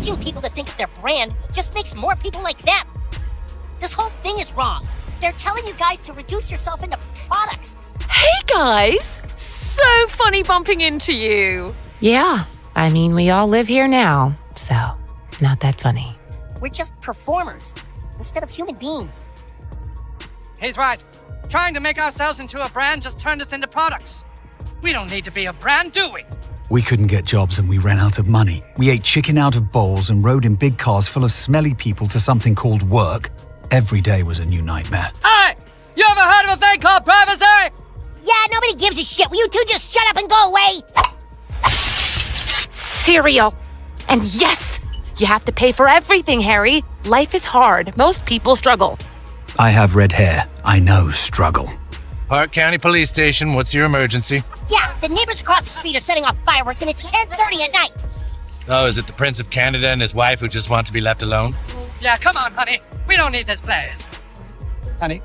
Teaching people to think of their brand just makes more people like them. This whole thing is wrong. They're telling you guys to reduce yourself into products. Hey guys! So funny bumping into you. Yeah, I mean, we all live here now, so not that funny. We're just performers instead of human beings. He's right. Trying to make ourselves into a brand just turned us into products. We don't need to be a brand, do we? We couldn't get jobs and we ran out of money. We ate chicken out of bowls and rode in big cars full of smelly people to something called work. Every day was a new nightmare. Hey! You ever heard of a thing called privacy? Yeah, nobody gives a shit. Will you two just shut up and go away? Cereal! And yes, you have to pay for everything, Harry. Life is hard. Most people struggle. I have red hair. I know struggle. Park County Police Station, what's your emergency? Yeah, the neighbors across the street are setting off fireworks and it's 10:30 at night. Oh, is it the Prince of Canada and his wife who just want to be left alone? Yeah, come on, honey. We don't need this place. Honey.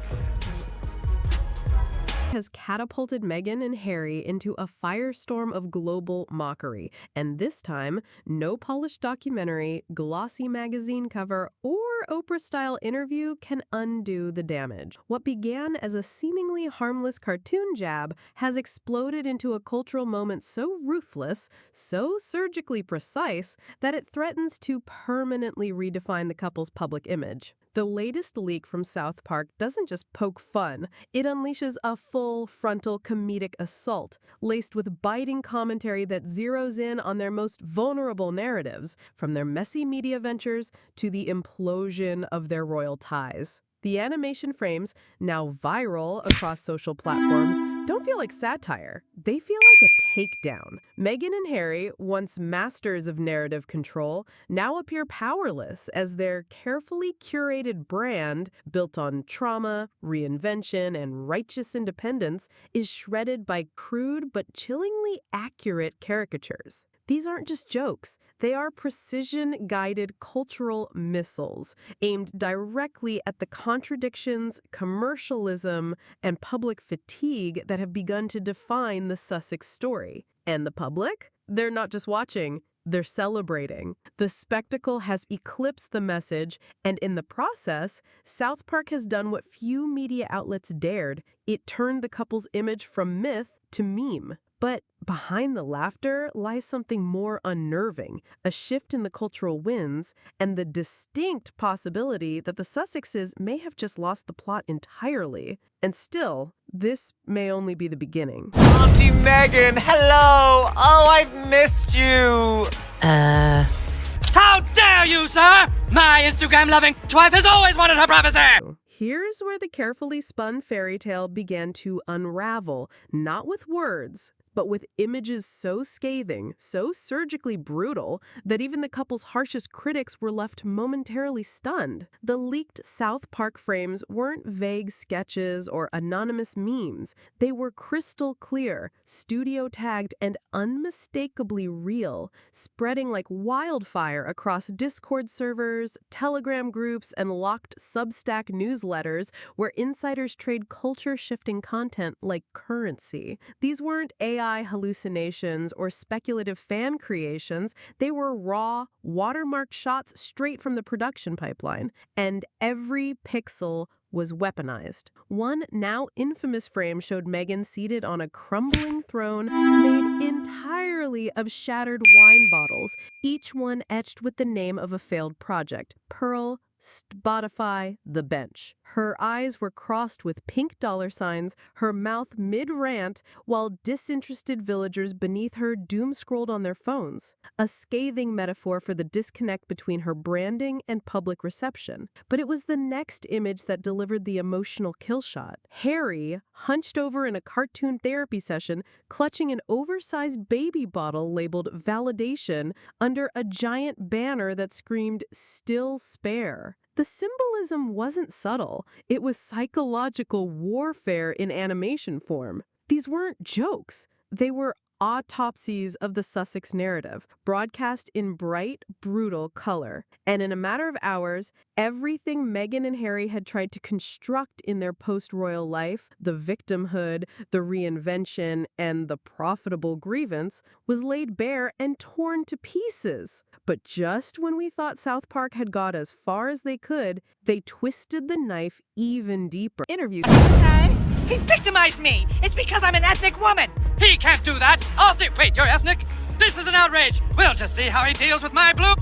Has catapulted Meghan and Harry into a firestorm of global mockery. And this time, no polished documentary, glossy magazine cover, or Oprah-style interview can undo the damage. What began as a seemingly harmless cartoon jab has exploded into a cultural moment so ruthless, so surgically precise, that it threatens to permanently redefine the couple's public image. The latest leak from South Park doesn't just poke fun, it unleashes a full-frontal comedic assault, laced with biting commentary that zeroes in on their most vulnerable narratives, from their messy media ventures to the implosion of their royal ties. The animation frames, now viral across social platforms, don't feel like satire. They feel like a takedown. Meghan and Harry, once masters of narrative control, now appear powerless as their carefully curated brand, built on trauma, reinvention, and righteous independence, is shredded by crude but chillingly accurate caricatures. These aren't just jokes. They are precision-guided cultural missiles aimed directly at the contradictions, commercialism, and public fatigue that have begun to define the Sussex story. And the public? They're not just watching. They're celebrating. The spectacle has eclipsed the message, and in the process, South Park has done what few media outlets dared. It turned the couple's image from myth to meme. But behind the laughter lies something more unnerving, a shift in the cultural winds, and the distinct possibility that the Sussexes may have just lost the plot entirely. And still, this may only be the beginning. Auntie Meghan, hello! Oh, I've missed you! How dare you, sir! My Instagram-loving wife has always wanted her privacy! Here's where the carefully spun fairy tale began to unravel, not with words, but with images so scathing, so surgically brutal, that even the couple's harshest critics were left momentarily stunned. The leaked South Park frames weren't vague sketches or anonymous memes. They were crystal clear, studio-tagged, and unmistakably real, spreading like wildfire across Discord servers, Telegram groups, and locked Substack newsletters where insiders trade culture-shifting content like currency. These weren't AI hallucinations or speculative fan creations. They were raw, watermarked shots straight from the production pipeline, and every pixel was weaponized. One now infamous frame showed Meghan seated on a crumbling throne made entirely of shattered wine bottles, each one etched with the name of a failed project: Pearl, Spotify, The Bench. Her eyes were crossed with pink dollar signs, her mouth mid-rant, while disinterested villagers beneath her doom-scrolled on their phones. A scathing metaphor for the disconnect between her branding and public reception. But it was the next image that delivered the emotional kill shot. Harry, hunched over in a cartoon therapy session, clutching an oversized baby bottle labeled validation under a giant banner that screamed, "Still spare." The symbolism wasn't subtle. It was psychological warfare in animation form. These weren't jokes. They were autopsies of the Sussex narrative, broadcast in bright, brutal color. And in a matter of hours, everything Meghan and Harry had tried to construct in their post-royal life, the victimhood, the reinvention, and the profitable grievance, was laid bare and torn to pieces. But just when we thought South Park had got as far as they could, they twisted the knife even deeper. Interview. Say? He victimized me! It's because I'm an ethnic woman! He can't do that! I'll see. Wait, you're ethnic? This is an outrage! We'll just see how he deals with my blue.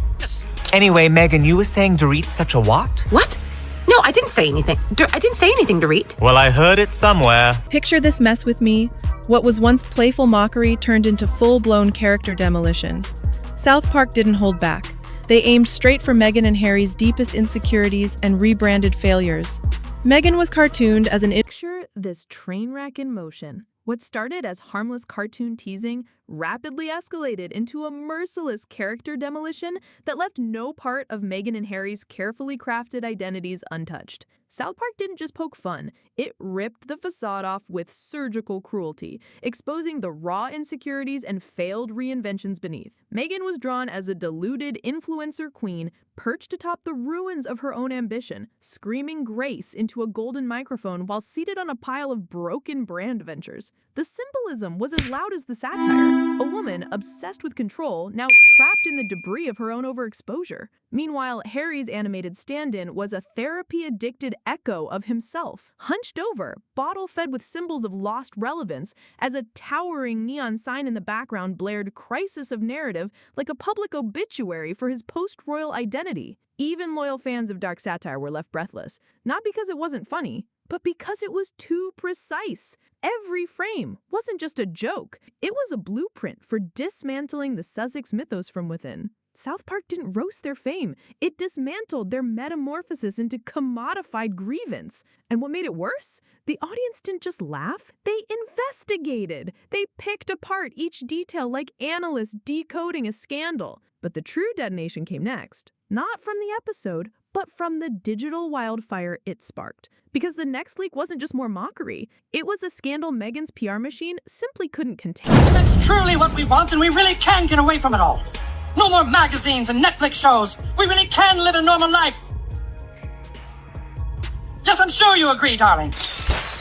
Anyway, Meghan, you were saying Dorit's such a what? What? No, I didn't say anything. I didn't say anything, Dorit. Well, I heard it somewhere. Picture this mess with me. What was once playful mockery turned into full-blown character demolition. South Park didn't hold back. They aimed straight for Meghan and Harry's deepest insecurities and rebranded failures. Meghan was cartooned as an Picture this train wreck in motion. What started as harmless cartoon teasing rapidly escalated into a merciless character demolition that left no part of Meghan and Harry's carefully crafted identities untouched. South Park didn't just poke fun, it ripped the facade off with surgical cruelty, exposing the raw insecurities and failed reinventions beneath. Meghan was drawn as a deluded influencer queen perched atop the ruins of her own ambition, screaming grace into a golden microphone while seated on a pile of broken brand ventures. The symbolism was as loud as the satire. A woman obsessed with control, now trapped in the debris of her own overexposure. Meanwhile, Harry's animated stand-in was a therapy-addicted echo of himself, hunched over, bottle-fed with symbols of lost relevance, as a towering neon sign in the background blared crisis of narrative like a public obituary for his post-royal identity. Even loyal fans of dark satire were left breathless, not because it wasn't funny, but because it was too precise. Every frame wasn't just a joke, it was a blueprint for dismantling the Sussex mythos from within. South Park didn't roast their fame, it dismantled their metamorphosis into commodified grievance. And what made it worse? The audience didn't just laugh, they investigated. They picked apart each detail like analysts decoding a scandal. But the true detonation came next. Not from the episode, but from the digital wildfire it sparked. Because the next leak wasn't just more mockery. It was a scandal Meghan's PR machine simply couldn't contain. If it's truly what we want, then we really can get away from it all. No more magazines and Netflix shows. We really can live a normal life. Yes, I'm sure you agree, darling.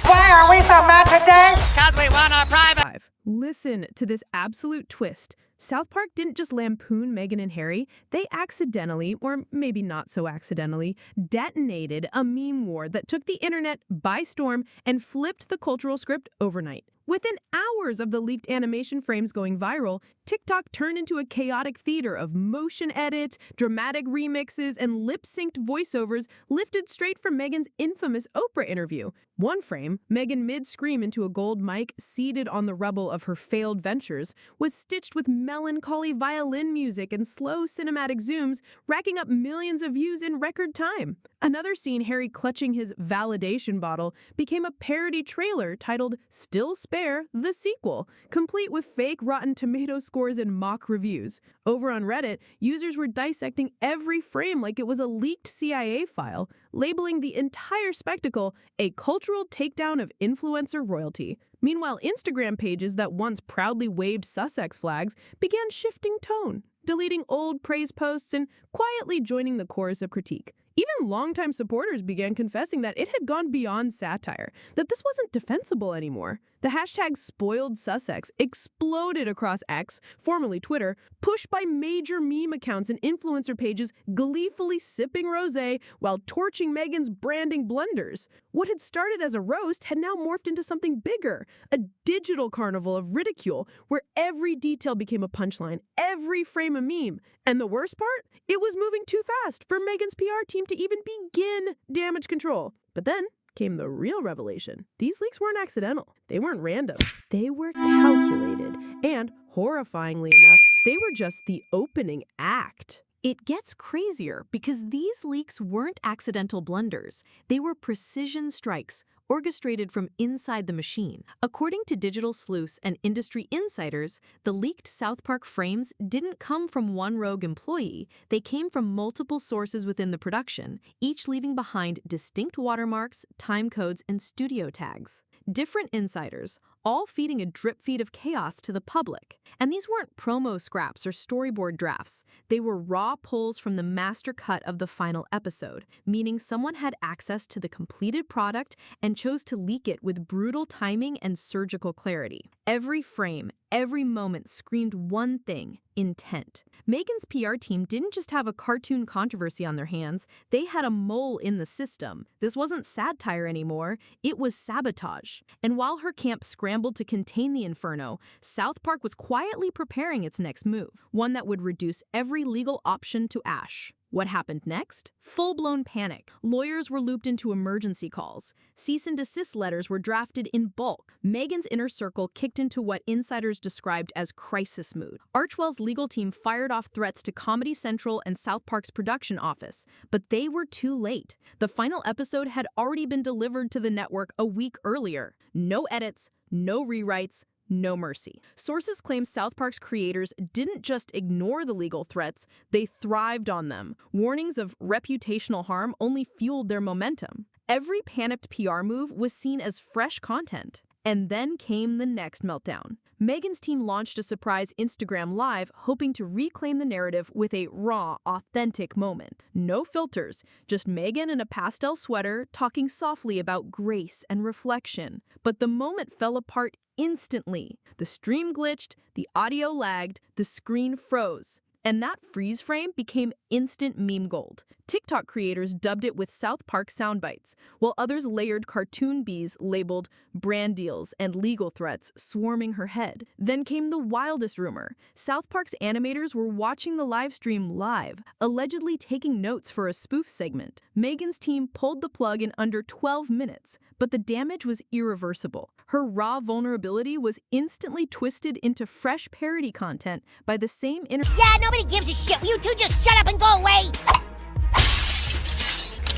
Why are we so mad today? Because we want our private. Listen to this absolute twist. South Park didn't just lampoon Meghan and Harry, they accidentally, or maybe not so accidentally, detonated a meme war that took the internet by storm and flipped the cultural script overnight. Within hours of the leaked animation frames going viral, TikTok turned into a chaotic theater of motion edits, dramatic remixes, and lip-synced voiceovers lifted straight from Meghan's infamous Oprah interview. One frame, Meghan mid-scream into a gold mic seated on the rubble of her failed ventures, was stitched with melancholy violin music and slow cinematic zooms, racking up millions of views in record time. Another scene, Harry clutching his validation bottle, became a parody trailer titled Still Spare, the sequel, complete with fake Rotten Tomato scores and mock reviews. Over on Reddit, users were dissecting every frame like it was a leaked CIA file, labeling the entire spectacle a cultural takedown of influencer royalty. Meanwhile, Instagram pages that once proudly waved Sussex flags began shifting tone, deleting old praise posts and quietly joining the chorus of critique. Even longtime supporters began confessing that it had gone beyond satire, that this wasn't defensible anymore. The hashtag Spoiled Sussex exploded across X, formerly Twitter, pushed by major meme accounts and influencer pages gleefully sipping rosé while torching Meghan's branding blunders. What had started as a roast had now morphed into something bigger, a digital carnival of ridicule where every detail became a punchline, every frame a meme. And the worst part? It was moving too fast for Meghan's PR team to even begin damage control. But then came the real revelation. These leaks weren't accidental. They weren't random. They were calculated. And, horrifyingly enough, they were just the opening act. It gets crazier because these leaks weren't accidental blunders. They were precision strikes, orchestrated from inside the machine. According to digital sleuths and industry insiders, the leaked South Park frames didn't come from one rogue employee. They came from multiple sources within the production, each leaving behind distinct watermarks, time codes, and studio tags. Different insiders, all feeding a drip feed of chaos to the public. And these weren't promo scraps or storyboard drafts. They were raw pulls from the master cut of the final episode, meaning someone had access to the completed product and chose to leak it with brutal timing and surgical clarity. Every frame, every moment screamed one thing: intent. Meghan's PR team didn't just have a cartoon controversy on their hands, they had a mole in the system. This wasn't satire anymore, it was sabotage. And while her camp scrambled to contain the inferno, South Park was quietly preparing its next move, one that would reduce every legal option to ash. What happened next? Full-blown panic. Lawyers were looped into emergency calls. Cease and desist letters were drafted in bulk. Meghan's inner circle kicked into what insiders described as crisis mood. Archwell's legal team fired off threats to Comedy Central and South Park's production office, but they were too late. The final episode had already been delivered to the network a week earlier. No edits, no rewrites, no mercy. Sources claim South Park's creators didn't just ignore the legal threats, they thrived on them. Warnings of reputational harm only fueled their momentum. Every panicked PR move was seen as fresh content. And then came the next meltdown. Meghan's team launched a surprise Instagram Live, hoping to reclaim the narrative with a raw, authentic moment. No filters, just Meghan in a pastel sweater talking softly about grace and reflection. But the moment fell apart instantly. The stream glitched, the audio lagged, the screen froze. And that freeze frame became instant meme gold. TikTok creators dubbed it with South Park soundbites, while others layered cartoon bees labeled brand deals and legal threats swarming her head. Then came the wildest rumor. South Park's animators were watching the live stream live, allegedly taking notes for a spoof segment. Meghan's team pulled the plug in under 12 minutes, but the damage was irreversible. Her raw vulnerability was instantly twisted into fresh parody content by the same Yeah, nobody gives a shit. Will you two just shut up and go away?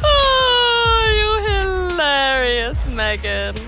Oh, you're hilarious, Meghan.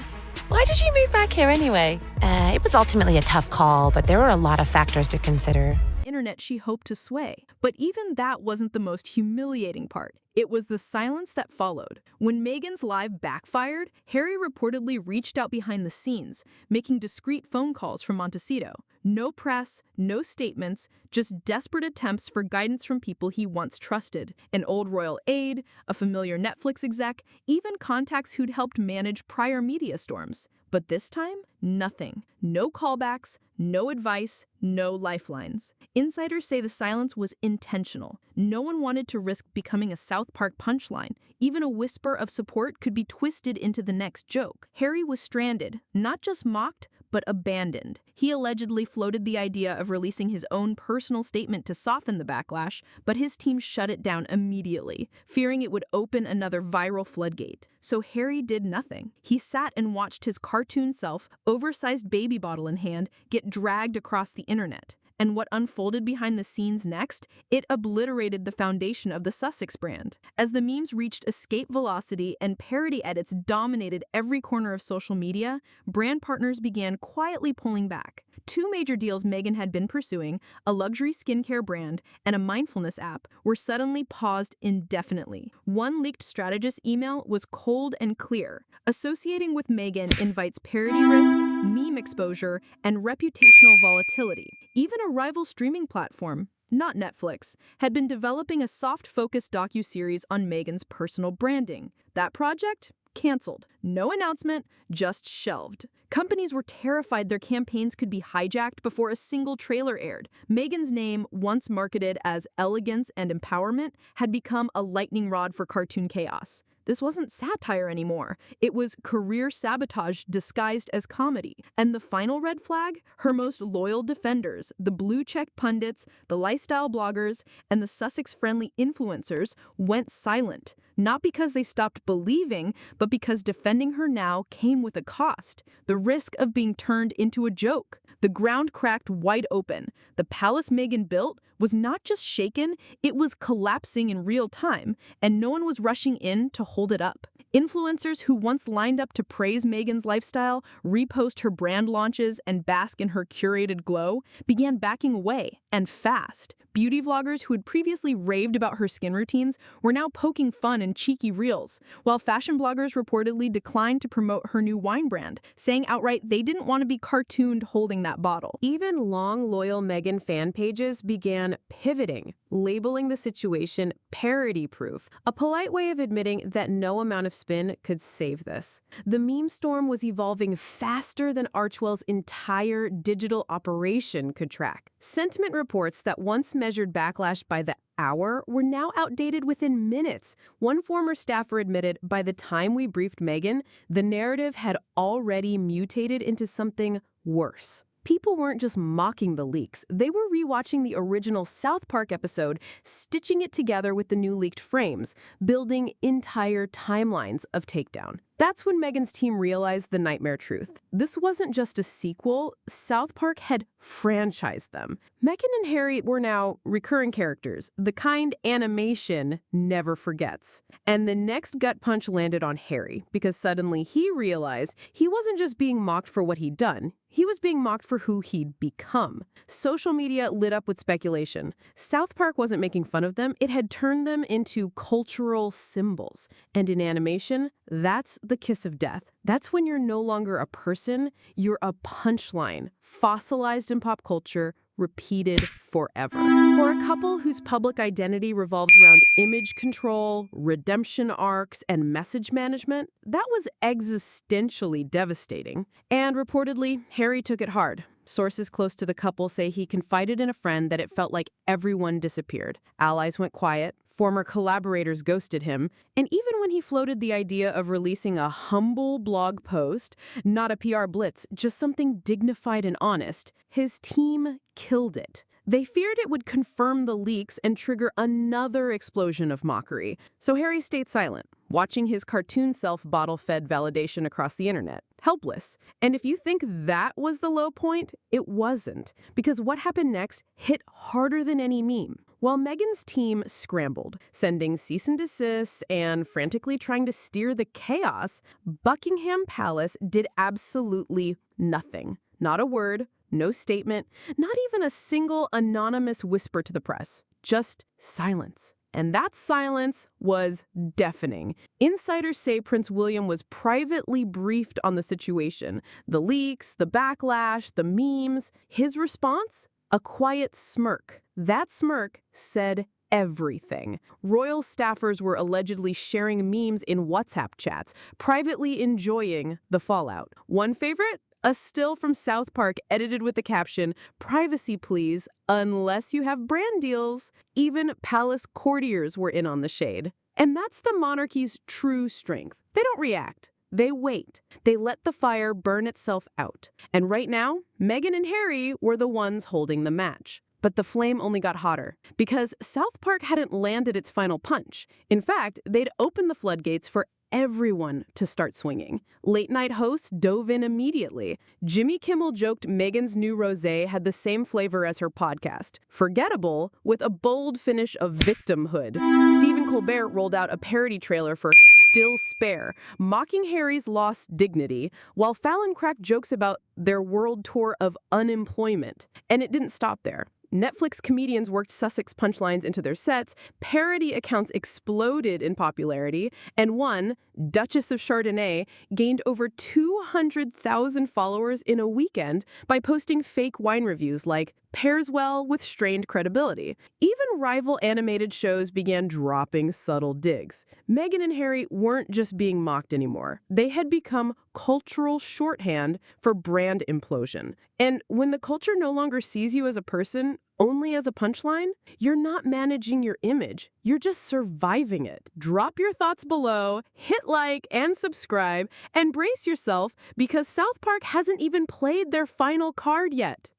Why did you move back here anyway? It was ultimately a tough call, but there were a lot of factors to consider. internet she hoped to sway. But even that wasn't the most humiliating part. It was the silence that followed. When Meghan's live backfired, Harry reportedly reached out behind the scenes, making discreet phone calls from Montecito. No press, no statements, just desperate attempts for guidance from people he once trusted. An old royal aide, a familiar Netflix exec, even contacts who'd helped manage prior media storms. But this time, nothing. No callbacks, no advice, no lifelines. Insiders say the silence was intentional. No one wanted to risk becoming a South Park punchline. Even a whisper of support could be twisted into the next joke. Harry was stranded, not just mocked, but abandoned. He allegedly floated the idea of releasing his own personal statement to soften the backlash, but his team shut it down immediately, fearing it would open another viral floodgate. So Harry did nothing. He sat and watched his cartoon self, oversized baby bottle in hand, get dragged across the internet. And what unfolded behind the scenes next? It obliterated the foundation of the Sussex brand. As the memes reached escape velocity and parody edits dominated every corner of social media, brand partners began quietly pulling back. Two major deals Meghan had been pursuing, a luxury skincare brand and a mindfulness app, were suddenly paused indefinitely. One leaked strategist email was cold and clear. Associating with Meghan invites parody risk, meme exposure, and reputational volatility. Even a rival streaming platform, not Netflix, had been developing a soft-focused docuseries on Meghan's personal branding. That project? Cancelled. No announcement, just shelved. Companies were terrified their campaigns could be hijacked before a single trailer aired. Meghan's name, once marketed as elegance and empowerment, had become a lightning rod for cartoon chaos. This wasn't satire anymore. It was career sabotage disguised as comedy. And the final red flag? Her most loyal defenders, the blue-check pundits, the lifestyle bloggers, and the Sussex-friendly influencers, went silent. Not because they stopped believing, but because defending her now came with a cost. The risk of being turned into a joke. The ground cracked wide open. The palace Meghan built was not just shaken, it was collapsing in real time, and no one was rushing in to hold it up. Influencers who once lined up to praise Meghan's lifestyle, repost her brand launches, and bask in her curated glow began backing away, and fast. Beauty vloggers who had previously raved about her skin routines were now poking fun in cheeky reels, while fashion bloggers reportedly declined to promote her new wine brand, saying outright they didn't want to be cartooned holding that bottle. Even long, loyal Meghan fan pages began pivoting, labeling the situation parody-proof, a polite way of admitting that no amount of spin could save this. The meme storm was evolving faster than Archwell's entire digital operation could track. Sentiment reports that once measured backlash by the hour were now outdated within minutes. One former staffer admitted by the time we briefed Meghan, the narrative had already mutated into something worse. People weren't just mocking the leaks. They were rewatching the original South Park episode, stitching it together with the new leaked frames, building entire timelines of takedown. That's when Meghan's team realized the nightmare truth. This wasn't just a sequel, South Park had franchised them. Meghan and Harry were now recurring characters, the kind animation never forgets. And the next gut punch landed on Harry, because suddenly he realized he wasn't just being mocked for what he'd done, he was being mocked for who he'd become. Social media lit up with speculation. South Park wasn't making fun of them, it had turned them into cultural symbols. And in animation, that's the kiss of death. That's when you're no longer a person, you're a punchline, fossilized in pop culture, repeated forever. For a couple whose public identity revolves around image control, redemption arcs, and message management, that was existentially devastating. And reportedly, Harry took it hard. Sources close to the couple say he confided in a friend that it felt like everyone disappeared. Allies went quiet, former collaborators ghosted him, and even when he floated the idea of releasing a humble blog post, not a PR blitz, just something dignified and honest, his team killed it. They feared it would confirm the leaks and trigger another explosion of mockery. So Harry stayed silent, watching his cartoon self bottle-fed validation across the internet, helpless. And if you think that was the low point, it wasn't, because what happened next hit harder than any meme. While Meghan's team scrambled, sending cease and desists and frantically trying to steer the chaos, Buckingham Palace did absolutely nothing. Not a word, no statement, not even a single anonymous whisper to the press. Just silence. And that silence was deafening. Insiders say Prince William was privately briefed on the situation. The leaks, the backlash, the memes. His response? A quiet smirk. That smirk said everything. Royal staffers were allegedly sharing memes in WhatsApp chats, privately enjoying the fallout. One favorite? A still from South Park edited with the caption, "Privacy please, unless you have brand deals." Even palace courtiers were in on the shade. And that's the monarchy's true strength. They don't react. They wait. They let the fire burn itself out. And right now, Meghan and Harry were the ones holding the match. But the flame only got hotter, because South Park hadn't landed its final punch. In fact, they'd opened the floodgates for everyone to start swinging. Late-night hosts dove in immediately. Jimmy Kimmel joked Meghan's new rosé had the same flavor as her podcast, forgettable with a bold finish of victimhood. Stephen Colbert rolled out a parody trailer for Still Spare, mocking Harry's lost dignity, while Fallon cracked jokes about their world tour of unemployment. And it didn't stop there. Netflix comedians worked Sussex punchlines into their sets, parody accounts exploded in popularity, and one, Duchess of Chardonnay, gained over 200,000 followers in a weekend by posting fake wine reviews like, "Pairs well with strained credibility." Even rival animated shows began dropping subtle digs. Meghan and Harry weren't just being mocked anymore. They had become cultural shorthand for brand implosion. And when the culture no longer sees you as a person, only as a punchline, you're not managing your image. You're just surviving it. Drop your thoughts below, hit like and subscribe, and brace yourself because South Park hasn't even played their final card yet.